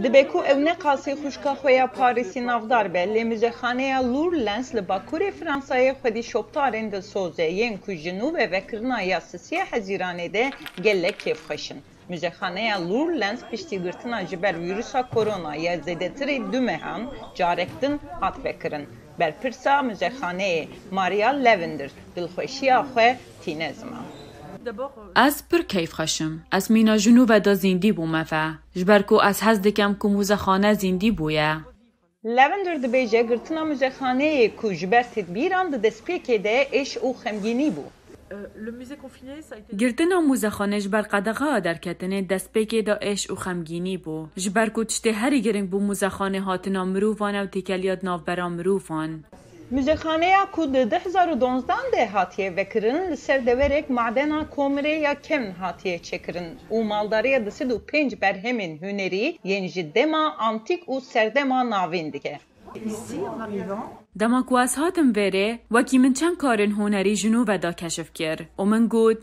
Dibe ku ev neqasî xuşka xwe ya Parîsî navdar be, lê muzexaneya Lourdes li Bakurê Fransayê xwedî şoptarên dilsoz e, yên ku ji nû ve vekirina ya sisiya Hezîranê de gelek kêfxweş in. Muzexaneya Lourdes piştîgirtina ji ber vîrusa korona ya zêdetirê du mehan carek din hat vekirin. Berpirsa muzexaneyê Maria Lavender dilxweşiya xwe tîne ziman. از پر کیف خشم. از مینا جنوب دا زندی بومه جبرکو از حز دکم که موزخانه زندی بویه. Lavender dibêje girtina muzexaneyê ku ji ber tedbîran di destpêkê de êş û xemgînî bû. گرتنا موزخانه جبر قدغا درکتنه دست بگه دا اش و خمگینی بو. جبر کو تشته هری گرنگ بو موزخانه هاتنا مروفان و تکلیات نافبرا مروفان. Muzexaneya ku di 2012 de hatiye vekirin li ser deverek madena komirê ya kevn hatiye çekirin û maldariya di 105 berhemên hunerî yên ji dema antik û serdema navîn dike. دما کو از هاتم وره وکی من چند کارن هنری جنوب دا کشف کر و من گود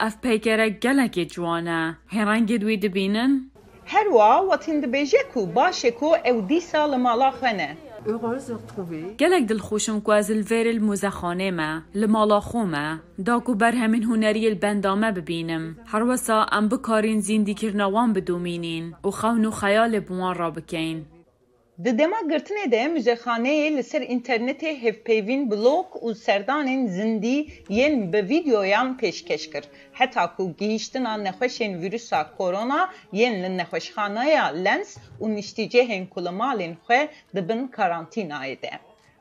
اف پیکره گلک جوانه هرنگ دوی دبینن؟ Her wa watin dibêje ku başê ku ew dîsa li mala xwe ne. گلک دل خوشم کو از الویر الموزخانه ما لمالا خومه دا کو بر همین هنری البندامه ببینم هر وسا ام بکارین زیندی کرنوان بدومینین و خون و خیال بوان را بکین. Di dema girtinê de muzexaneyê li ser internetê hevpeyvîn blog û serdanên zindî yên bi vîdyoyan pêşkeş kir. Heta ku gihîştina nexweşên vîrusa korona yên li nexweşxaneya Lens û niştîcehên ku li malên xwe dibin karantînayê de.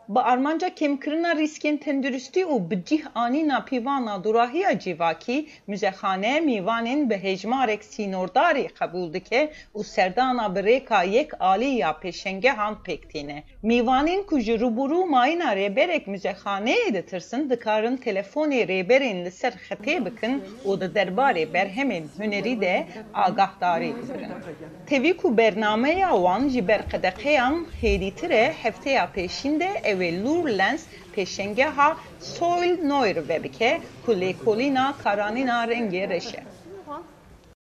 Bi armanca kêmkirina rîskên tenduristî û bi cih anîna pîvana durahiya civakî, muzexane mîvanên bi hejmarek sînordarî qebûl dike û serdana bi rêka yek alî ya pêşengehan pêk tîne. Mîvanên ku ji rûbûrû mayîna rêberek muzexaneyê ditirsin, dikarin telefonê rêberên li ser xetê bikin û di derbarê berhemên hunerî de agahdarî bigirin. Tevî ku bernameya wan ji ber qedeqeyan hêdîtir e, hefteya pêşîn de ev Lourdes pêşengeha Soil Noir vebike ku lêkolîna karanîna rengê reş e.